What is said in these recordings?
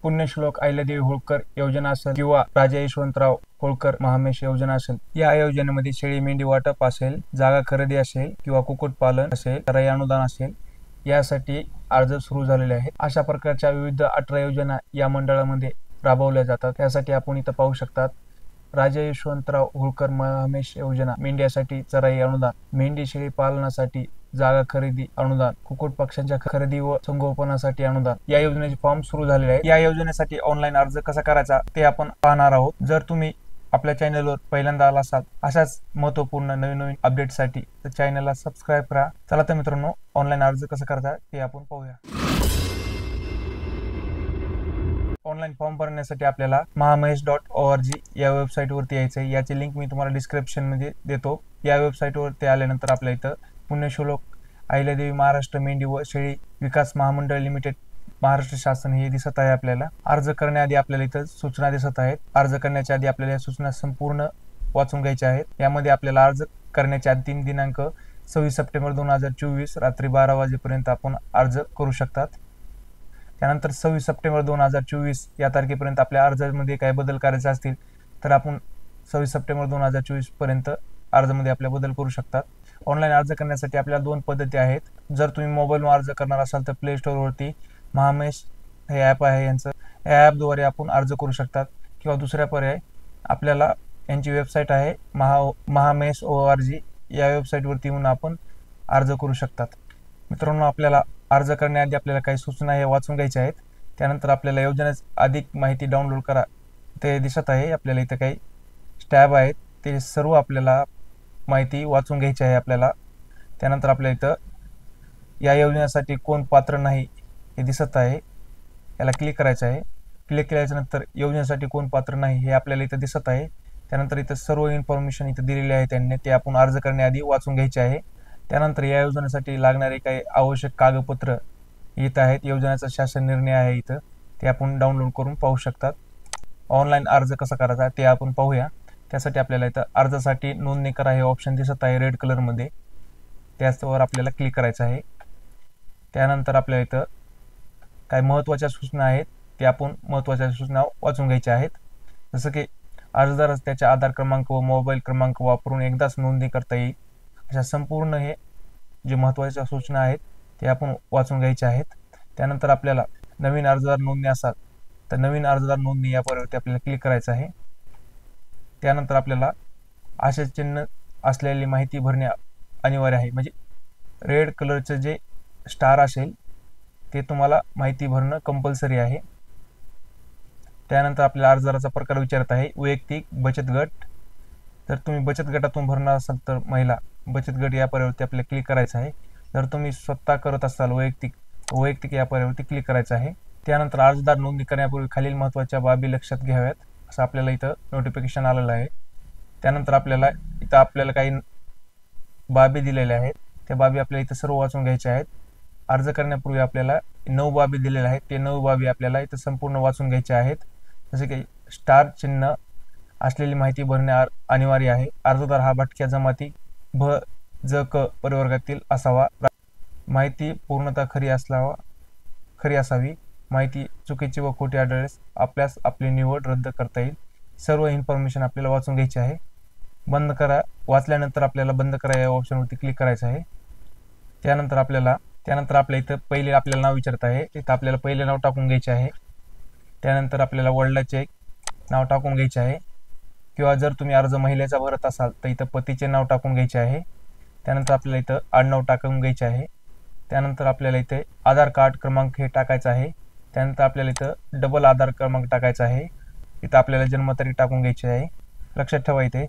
पुण्यश्लोक अहिल्यादेवी होळकर योजना असेल किंवा राजा यशवंतराव होळकर महामेश योजना असेल, या योजनेमध्ये शेळी मेंढी वाटप असेल, जागा खरेदी असेल किंवा कुक्कुटपालन असेल, चराई अनुदान असेल, यासाठी अर्ज सुरू झालेले आहेत। अशा प्रकारच्या विविध 18 योजना या मंडळामध्ये राबवल्या जातात। त्यासाठी आपण इथं पाहू शकतात, राजा यशवंतराव होळकर महामेश योजना, मेंढ्यासाठी चराई अनुदान, मेंढी शेळी पालनासाठी जागा खरेदी अनुदान, कुक्कुट पक्ष्यांच्या खरेदी व संगोपनासाठी अनुदान, या योजनेचे फॉर्म सुरू झालेले आहेत। या योजनेसाठी ऑनलाईन अर्ज कसा करायचा ते आपण पाहणार आहोत। जर तुम्ही आपल्या चॅनलवर पहिल्यांदा आला असाल अशाच महत्त्वपूर्ण नवीन अपडेटसाठी तर चॅनलला सबस्क्राईब करा। चला तर मित्रांनो, ऑनलाईन अर्ज कसा करायचा ते आपण पाहूया। ऑनलाईन फॉर्म भरण्यासाठी आपल्याला mahamesh.org या वेबसाईट वरती यायचं आहे। याची लिंक मी तुम्हाला डिस्क्रिप्शन मध्ये देतो। या वेबसाईट वरती आल्यानंतर आपल्या इथं पुण्यश्लोक अहिल्यादेवी महाराष्ट्र मेंढी व शेळी विकास महामंडळ लिमिटेड महाराष्ट्र शासन हे दिसत आहे। आपल्याला अर्ज करण्याआधी आपल्याला इथं सूचना दिसत आहेत। अर्ज करण्याच्या आधी आपल्याला या सूचना संपूर्ण वाचून घ्यायच्या आहेत। यामध्ये आपल्याला अर्ज करण्याचे अंतिम दिनांक 26 सप्टेंबर 2024 रात्री 12 वाजेपर्यंत आपण अर्ज करू शकतात। त्यानंतर 26 सप्टेंबर 2024 या तारखेपर्यंत आपल्या अर्जामध्ये काही बदल करायचे असतील तर आपण 26 सप्टेंबर 2024 पर्यंत अर्जामध्ये आपले बदल करू शकतात। ऑनलाईन अर्ज करण्यासाठी आपल्याला 2 पद्धती आहेत। जर तुम्ही मोबाईलवर अर्ज करणार असाल तर प्ले स्टोर वरती महामेश हे ॲप आहे, यांचं या ॲपद्वारे आपण अर्ज करू शकतात। किंवा दुसरा पर्याय, आपल्याला यांची वेबसाईट आहे mahamesh.org, या वेबसाईटवरती येऊन आपण अर्ज करू शकतात। मित्रांनो, आपल्याला अर्ज करण्याआधी आपल्याला काही सूचना हे वाचून घ्यायच्या आहेत। त्यानंतर आपल्याला योजनेची अधिक माहिती डाउनलोड करा ते दिसत आहे। आपल्याला इथे काही टॅब आहेत, ते सर्व आपल्याला माहिती वाचून घ्यायची आहे आपल्याला। त्यानंतर आपल्या इथं या योजनेसाठी कोण पात्र नाही हे दिसत आहे, याला क्लिक करायचं आहे। क्लिक केल्याच्या नंतर योजनेसाठी कोण पात्र नाही हे आपल्याला इथं दिसत आहे। त्यानंतर इथं सर्व इन्फॉर्मेशन इथं दिलेली आहे त्यांनी, ते आपण अर्ज करण्याआधी वाचून घ्यायचे आहे। त्यानंतर या योजनेसाठी लागणारे काही आवश्यक कागदपत्र येत आहेत। योजनेचा शासन निर्णय आहे इथं, ते आपण डाउनलोड करून पाहू शकतात। ऑनलाईन अर्ज कसा करायचा ते आपण पाहूया। त्यासाठी आपल्याला इथं अर्जासाठी नोंदणी करा हे ऑप्शन दिसत आहे रेड कलर मध्ये, त्यावर आपल्याला क्लिक करायचं आहे। त्यानंतर आपल्याला इथं काही महत्त्वाच्या सूचना आहेत, ते आपण महत्त्वाच्या सूचना वाचून घ्यायच्या आहेत। जसं की अर्जदारास त्याच्या आधार क्रमांक व मोबाईल क्रमांक वापरून एकदाच नोंदणी करता येईल, अशा संपूर्ण हे जे महत्त्वाच्या सूचना आहेत ते आपण वाचून घ्यायच्या आहेत। त्यानंतर आपल्याला नवीन अर्जदार नोंदणी असाल तर नवीन अर्जदार नोंदणी या पर्यायावरती आपल्याला क्लिक करायचं आहे। त्यानंतर आपल्याला आशा चिन्ह असलेली माहिती भरणे अनिवार्य आहे, म्हणजे रेड कलरचं जे स्टार असेल ते तुम्हाला माहिती भरणं कंपल्सरी आहे। त्यानंतर आपल्याला अर्जदाराचा प्रकार विचारत आहे, वैयक्तिक, बचत गट। जर तुम्ही बचत गटातून भरणार असाल तर महिला बचत गट या पर्यायावरती आपल्याला क्लिक करायचं आहे। जर तुम्ही स्वतः करत असाल वैयक्तिक या पर्यायावरती क्लिक करायचं आहे। त्यानंतर अर्जदार नोंदणी करण्यापूर्वी खालील महत्त्वाच्या बाबी लक्षात घ्याव्यात असं आपल्याला इथं नोटिफिकेशन आलेलं आहे। त्यानंतर आपल्याला काही बाबी दिलेल्या आहेत, त्या बाबी आपल्याला इथं सर्व वाचून घ्यायच्या आहेत। अर्ज करण्यापूर्वी आपल्याला 9 बाबी दिलेल्या आहेत, ते 9 बाबी आपल्याला इथं संपूर्ण वाचून घ्यायच्या आहेत। जसे की स्टार चिन्ह असलेली माहिती भरणे अनिवार्य आहे। अर्जदार हा भटक्या जमाती भ ज क प्रवर्गातील असावा। माहिती पूर्णतः खरी असावी। माहिती चुकीची व खोटी आढळल्यास आपल्यास आपली निवड रद्द करता येईल। सर्व इन्फॉर्मेशन आपल्याला वाचून घ्यायची आहे। बंद करा, वाचल्यानंतर आपल्याला बंद करा या ऑप्शनवरती क्लिक करायचं आहे। त्यानंतर आपल्या इथं पहिले आपल्याला नाव विचारत आहे, इथं आपल्याला पहिले नाव टाकून घ्यायचे आहे। त्यानंतर आपल्याला वडिलाचे नाव टाकून घ्यायचे आहे, किंवा जर तुम्ही अर्ज महिलेचा भरत असाल तर इथं पतीचे नाव टाकून घ्यायचे आहे। त्यानंतर आपल्याला इथं आडनाव टाकून घ्यायचे आहे। त्यानंतर आपल्याला इथे आधार कार्ड क्रमांक हे टाकायचा आहे। त्यानंतर आपल्याला इथं डबल आधार क्रमांक टाकायचा आहे। इथं आपल्याला जन्मतारीख टाकून घ्यायची आहे। लक्षात ठेवा, इथे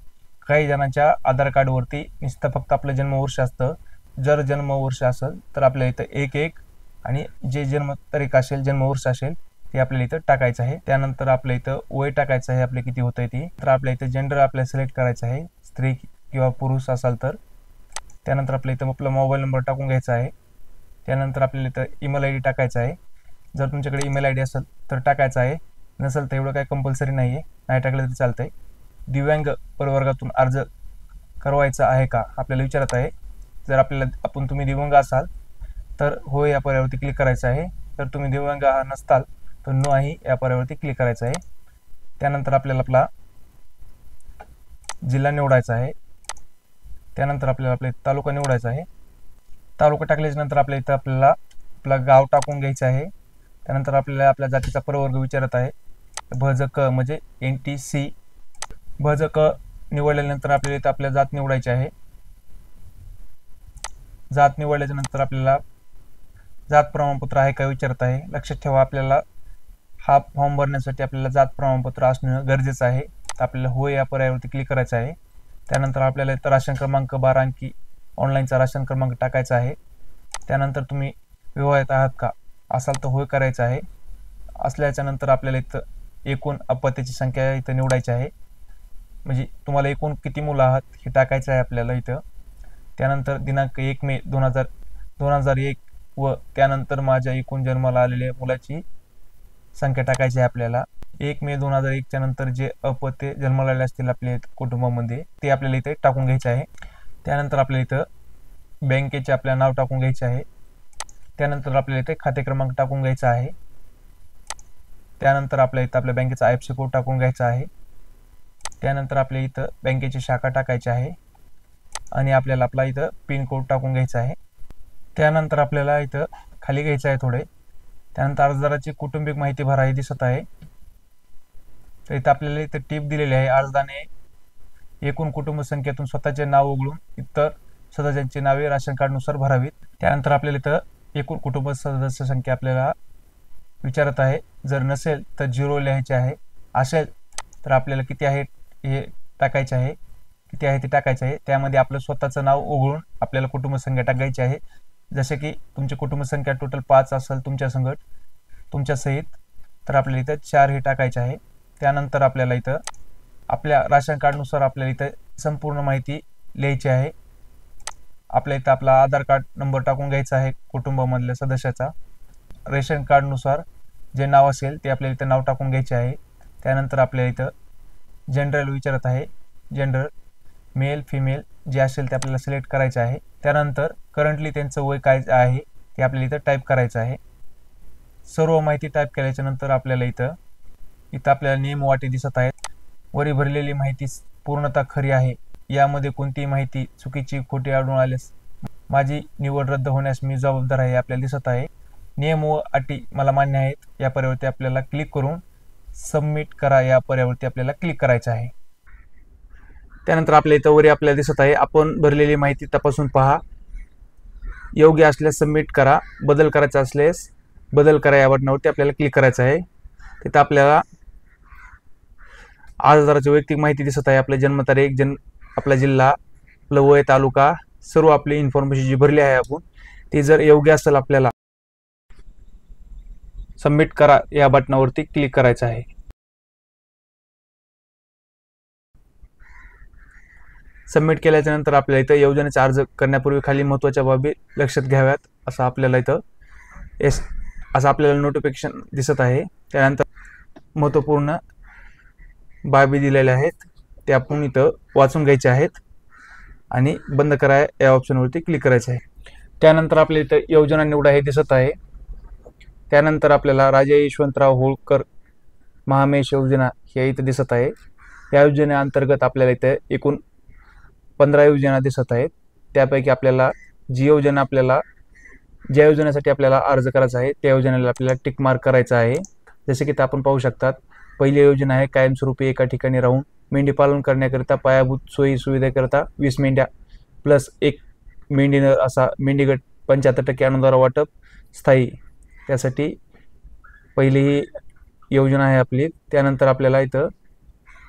काही जणांच्या आधार कार्डवरती नुसतं फक्त आपलं जन्मवर्ष असतं। जर जन्मवर्ष असेल तर आपल्याला इथं 1-1 आणि जे जन्मतारीख असेल, जन्मवर्ष असेल ते आपल्याला इथं टाकायचं आहे। त्यानंतर आपल्या इथं वय टाकायचं आहे, आपले किती होतंय ते। तर आपल्या इथं जेंडर आपल्याला सिलेक्ट करायचं आहे, स्त्री किंवा पुरुष असाल तर। त्यानंतर आपल्या इथं आपला मोबाईल नंबर टाकून घ्यायचा आहे। त्यानंतर आपल्याला इथं ईमेल आय डी टाकायचा आहे। जर तुमच्याकडे ईमेल आय डी असेल तर टाकायचा आहे, नसेल तर एवढं काही कंपल्सरी नाही आहे, नाही टाकलं तरी चालतंय। दिव्यांग प्रवर्गातून अर्ज करवायचा आहे का आपल्याला विचारत आहे। जर तुम्ही दिव्यांग असाल तर हो या पर्यायावरती क्लिक करायचं आहे। जर तुम्ही दिव्यांग नसताल तर नो आहे या पर्यायावरती क्लिक करायचं आहे. त्यानंतर आपल्याला आपला जिल्हा निवडायचा आहे. त्यानंतर आपल्याला आपला तालुका निवडायचा आहे. तालुका टाकल्याच्या नंतर आपल्या इथं आपलं गाव टाकून घ्यायचं आहे. त्यानंतर आपल्याला आपल्या जातीचा प्रवर्ग विचारत आहे. भजक म्हणजे NTC भजक निवडल्यानंतर आपल्याला इथं आपल्या जात निवडायची आहे. जात निवडल्याच्या नंतर आपल्याला जात प्रमाणपत्र आहे का विचारत आहे. लक्षात ठेवा, आपल्याला हा फॉर्म भरण्यासाठी आपल्याला जात प्रमाणपत्र असणं गरजेचं आहे. तर आपल्याला हो या पर्यायावरती क्लिक करायचं आहे. त्यानंतर आपल्याला इथं राशन क्रमांक 12 अंकी ऑनलाईनचा राशन क्रमांक टाकायचा आहे. त्यानंतर तुम्ही विवाहित आहात का असाल तर होय करायचं आहे. असल्याच्या नंतर आपल्याला इथं एकूण अपत्याची संख्या इथं निवडायची आहे. म्हणजे तुम्हाला एकूण किती मुलं आहात हे टाकायचं आहे आपल्याला इथं. त्यानंतर दिनांक 1 मे 2001 व त्यानंतर माझ्या एकूण जन्माला आलेल्या मुलाची संख्या टाकायची आहे आपल्याला. 1 मे 2001 च्या नंतर जे अपत्य जन्माला आले असतील आपल्या कुटुंबामध्ये ते आपल्याला इथे टाकून घ्यायचे आहे. त्यानंतर आपल्याला इथं बँकेचे आपल्याला नाव टाकून घ्यायचे आहे. त्यानंतर आपल्याला इथे खाते क्रमांक टाकून घ्यायचा आहे. त्यानंतर आपल्या इथं आपल्या बँकेचा IFSC कोड टाकून घ्यायचा आहे. त्यानंतर आपल्या इथं बँकेची शाखा टाकायची आहे आणि आपल्याला आपला इथं पिन कोड टाकून घ्यायचा आहे. त्यानंतर आपल्याला इथं खाली घ्यायचं आहे थोडे. त्यानंतर अर्जदाराची कुटुंबिक माहिती भरा हे दिसत आहे. तर इथं आपल्याला इथं टिप दिलेली आहे. अर्जदाराने एकूण कुटुंब संख्येतून स्वतःचे नाव वगळून इतर सदस्यांची नावे राशन कार्डनुसार भरावीत. त्यानंतर आपल्याला इथं एकूण कुटुंब सदस्य संख्या आपल्याला विचारत आहे. जर नसेल तर 0 लिहायचे आहे. असेल तर आपल्याला किती आहे हे टाकायचे आहे. किती आहे ते टाकायचे आहे. त्यामध्ये आपलं स्वतःचं नाव वगळून आपल्याला कुटुंब संख्या टाकायची आहे. जसे की तुमची कुटुंब संख्या टोटल 5 असेल तुमच्या सहित तर आपल्याला इथं 4 हे टाकायचे आहे. त्यानंतर आपल्याला इथं आपल्या राशन कार्डनुसार आपल्याला इथं संपूर्ण माहिती लिहायची आहे. आपल्या इथं आपला आधार कार्ड नंबर टाकून घ्यायचा आहे कुटुंबामधल्या सदस्याचा. रेशन कार्डनुसार जे नाव असेल ते आपल्याला इथं नाव टाकून घ्यायचे आहे. त्यानंतर आपल्याला इथं जनरल विचारत आहे. जनरल मेल फिमेल जे असेल ते आपल्याला सिलेक्ट करायचं आहे. त्यानंतर करंटली त्यांचं वय काय आहे ते आपल्याला इथं टाईप करायचं आहे. सर्व माहिती टाईप केल्याच्या नंतर आपल्याला इथं आपल्याला नियम वाटी दिसत आहेत. वरी भरलेली माहिती पूर्णतः खरी आहे. यामध्ये कोणतीही माहिती चुकीची खोटी आढळून आल्यास माझी निवड रद्द होण्यास मी जबाबदार आहे आपल्याला दिसत आहे. नियम व अटी मला मान्य आहेत या पर्यायावरती आपल्याला क्लिक करून सबमिट करा या पर्यायावरती आपल्याला क्लिक करायचं आहे. त्यानंतर आपल्या इथं वरी आपल्याला दिसत आहे आपण भरलेली माहिती तपासून पहा. योग्य असल्यास सबमिट करा. बदल करायचा असल्यास बदल करा या बटनावरती आपल्याला क्लिक करायचं आहे. तिथं आपल्याला अर्जदाराची वैयक्तिक माहिती दिसत आहे. आपली जन्मतारीख, आपला जिल्हा, आपलं वय, तालुका, सर्व आपली इन्फॉर्मेशन जी भरली आहे आपण ती जर योग्य असेल आपल्याला सबमिट करा या बटनावरती क्लिक करायचं आहे. सबमिट केल्याच्या नंतर आपल्याला इथं योजनेचा अर्ज करण्यापूर्वी खाली महत्त्वाच्या बाबी लक्षात घ्याव्यात असं आपल्याला इथं असं आपल्याला नोटिफिकेशन दिसत आहे. त्यानंतर महत्त्वपूर्ण बाबी दिलेल्या आहेत ते आपण इथं वाचून घ्यायचे आहेत आणि बंद करा या ऑप्शनवरती क्लिक करायचं आहे. त्यानंतर आपल्या इथं योजना निवडा हे दिसत आहे. त्यानंतर आपल्याला राजे यशवंतराव होळकर महामेश योजना हे इथं दिसत आहे. या योजनेअंतर्गत आपल्याला इथे एकूण 15 योजना दिसत आहेत. त्यापैकी आपल्याला ज्या योजनेसाठी आपल्याला अर्ज करायचा आहे त्या योजनेला आपल्याला टिक मार्क करायचा आहे. जसे की आपण पाहू शकतात पहिली योजना आहे कायमस्वरूपी एका ठिकाणी राहून मेंढी पालन करण्याकरिता पायाभूत सोयी सुविधेकरिता 20 मेंढ्या प्लस 1 मेंढीनर असा मेंढीगट 75% अनुदान वाटप स्थायी त्यासाठी पहिली ही योजना आहे आपली. त्यानंतर आपल्याला इथं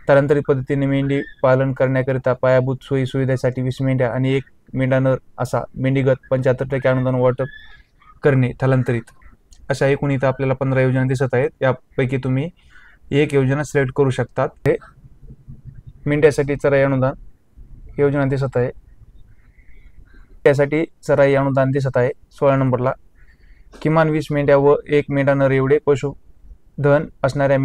स्थलांतरित पद्धतीने मेंढी पालन करण्याकरिता पायाभूत सोयी सुविधेसाठी 20 मेंढ्या आणि 1 मेंढानर असा मेंढीगत 75% अनुदान वाटप करणे स्थलांतरित अशा एकूण इथं आपल्याला 15 योजना दिसत आहेत. यापैकी तुम्ही एक योजना सिलेक्ट करू शकतात. हे मेंढ्यासाठी चराई अनुदान योजना दिसत आहे. त्यासाठी चराई अनुदान दिसत आहे 16 नंबरला. किमान 20 मेंढ्या व 1 मेंढानर एवढे पशुधन असणाऱ्या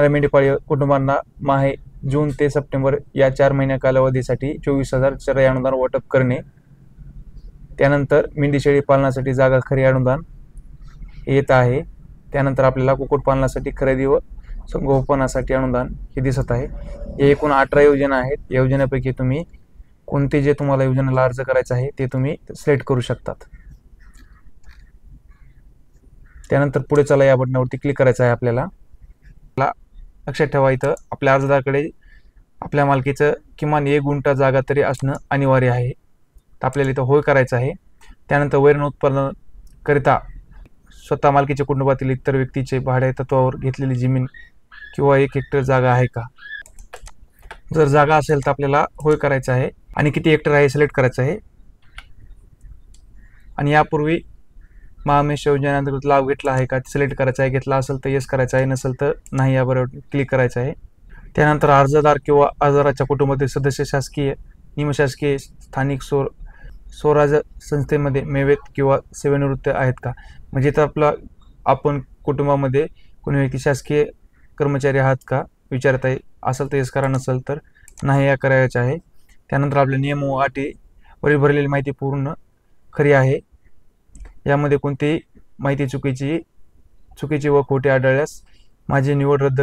मेंढीपाळी कुटुंबांना माहे जून ते सप्टेंबर या 4 महिन्या कालावधीसाठी 24,000 चराई अनुदान वाटप करणे. त्यानंतर मेंढी शेळी पालनासाठी जागा खरी अनुदान येत आहे. त्यानंतर आपल्याला कुक्कुटपालनासाठी खरेदी व संगोपनासाठी अनुदान हे दिसत आहे. हे एकूण 18 योजना आहेत. योजनेपैकी तुम्ही कोणते जे तुम्हाला योजनेला अर्ज करायचा आहे ते तुम्ही सिलेक्ट करू शकतात. त्यानंतर पुढे चला या बटनावरती क्लिक करायचं आहे आपल्याला. लक्षात ठेवा, इथं आपल्या अर्जदाराकडे आपल्या मालकीचं किमान 1 गुंठा जागा तरी असणं अनिवार्य आहे. तर आपल्याला इथं होय करायचं आहे. त्यानंतर वैरण उत्पादन करिता स्वतः मालकीच्या कुटुंबातील इतर व्यक्तीचे भाडे तत्वावर घेतलेली जमीन किंवा 1 हेक्टर जागा आहे का. जर जागा असेल तर आपल्याला होय करायचं आहे आणि किती हेक्टर आहे सिलेक्ट करायचं आहे. आणि यापूर्वी महामेश योजनेअंतर्गत लाभ घेतला आहे का सिलेक्ट करायचा आहे. घेतला असेल तर येस करायचं आहे, नसेल तर नाही यावर क्लिक करायचं आहे. त्यानंतर अर्जदार किंवा अर्जदाराच्या कुटुंबातील सदस्य शासकीय, निमशासकीय, स्थानिक स्वराज्य संस्थेमध्ये मेवेत किंवा सेवानिवृत्त आहेत का. म्हणजे तर आपण कुटुंबामध्ये कोणी व्यक्ती शासकीय कर्मचारी आहात का विचारत आहे. असेल तर येस करा, नसेल तर नाही या करायचं आहे. त्यानंतर आपले नियम व अटी वरील भरलेली माहिती पूर्ण खरी आहे. यामध्ये कोणतीही माहिती चुकीची व खोटी आढळल्यास माझी निवड रद्द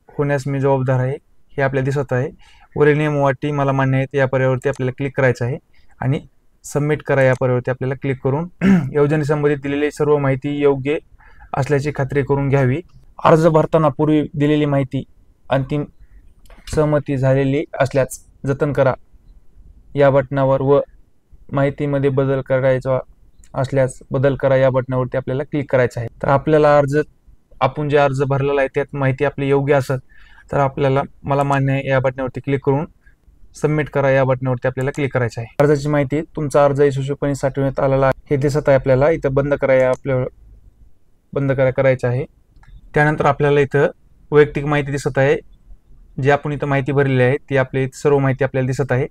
होण्यास मी जबाबदार आहे हे आपल्याला दिसत आहे. वरील नियम व अटी मला मान्य आहेत या पर्यायावरती आपल्याला क्लिक करायचं आहे आणि सबमिट करा या पर्यायावरती आपल्याला क्लिक करून योजनेसंबंधित दिलेली सर्व माहिती योग्य असल्याची खात्री करून घ्यावी. अर्ज भरताना पूर्वी दिलेली माहिती अंतिम सहमती झालेली असल्यास जतन करा या बटनावर व माहितीमध्ये बदल करायचा असल्यास बदल करा या बटनावरती आपल्याला क्लिक करायचं आहे. तर आपल्याला आपण जे अर्ज भरलेला आहे त्यात माहिती आपली योग्य असेल तर आपल्याला मला मान्य आहे या बटनावरती क्लिक करून सबमिट करा या बटनावरती आपल्याला क्लिक करायचं आहे. अर्जाची माहिती तुमचा अर्ज यशस्वीपणे साठवण्यात आलेला आहे हे दिसत आहे. आपल्याला इथं बंद करायचं आहे. त्यानंतर आपल्याला इथं वैयक्तिक माहिती दिसत आहे. जी आपण इथं माहिती भरलेली आहे ती आपली सर्व माहिती आपल्याला दिसत आहे.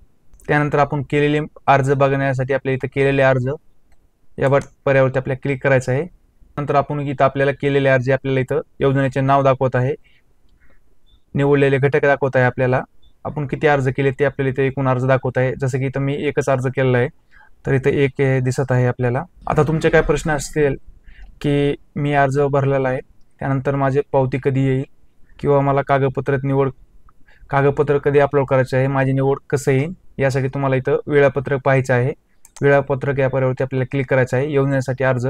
त्यानंतर आपण केलेले अर्ज बघण्यासाठी आपल्या इथं केलेले अर्ज या पर्यायावरती आपल्याला क्लिक करायचं आहे. नंतर आपण इथं आपल्याला केलेले अर्ज आपल्याला इथं योजनेचे नाव दाखवत आहे, निवडलेले घटक दाखवत आहे. आपल्याला आपण किती अर्ज केले ते आपल्याला इथे एकूण अर्ज दाखवत आहे. जसं की इथं मी एकच अर्ज केलेला आहे तर इथं 1 दिसत आहे आपल्याला. आता तुमचे काय प्रश्न असतील की मी अर्ज भरलेला आहे, त्यानंतर माझे पावती कधी येईल किंवा मला कागदपत्र कधी अपलोड करायचे आहे, माझी निवड कसं येईल यासाठी तुम्हाला इथं वेळापत्रक पाहायचं आहे. वेळापत्रक या पर्यायावरती आपल्याला क्लिक करायचं आहे. योजनेसाठी अर्ज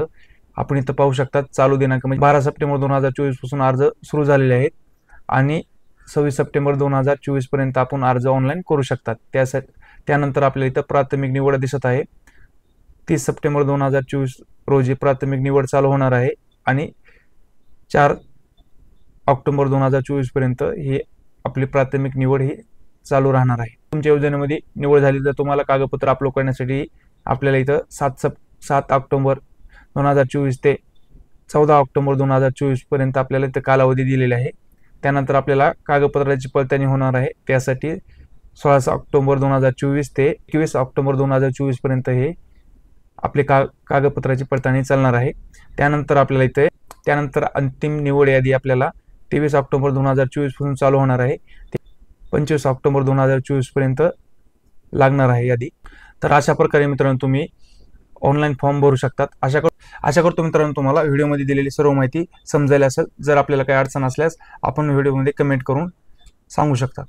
आपण इथं पाहू शकता. चालू दिनांक म्हणजे 12 सप्टेंबर 2024 पासून अर्ज सुरू झालेले आहेत आणि 26 सप्टेंबर 2024 पर्यंत आपण अर्ज ऑनलाईन करू शकतात. त्यानंतर आपल्याला इथं प्राथमिक निवड दिसत आहे. 30 सप्टेंबर 2024 रोजी प्राथमिक निवड चालू होणार आहे आणि 4 ऑक्टोबर 2024 पर्यंत ही आपली प्राथमिक निवड ही चालू राहणार आहे. तुमच्या योजनेमध्ये निवड झाली तर तुम्हाला कागदपत्र अपलोड करण्यासाठी आपल्याला इथं 7 ऑक्टोबर 2024 ते 14 ऑक्टोबर 2024 पर्यंत आपल्याला इथं कालावधी दिलेला आहे. त्यानंतर आपल्याला कागदपत्राची पडताळणी होणार आहे. त्यासाठी 16 ऑक्टोबर 2024 ते 21 ऑक्टोबर 2024 पर्यंत हे आपले कागदपत्राची पडताळणी चालणार आहे. त्यानंतर अंतिम निवड यादी आपल्याला 23 ऑक्टोबर 2024 पासून चालू होणार आहे. 25 ऑक्टोबर 2024 पर्यंत लागणार आहे यादी. तर अशा प्रकारे मित्रांनो तुम्ही ऑनलाईन फॉर्म भरू शकतात. आशा करतो मित्रांनो तुम्हाला व्हिडिओमध्ये दिलेली सर्व माहिती समजायला असेल. जर आपल्याला काही अडचण असल्यास आपण व्हिडिओमध्ये कमेंट करून सांगू शकता.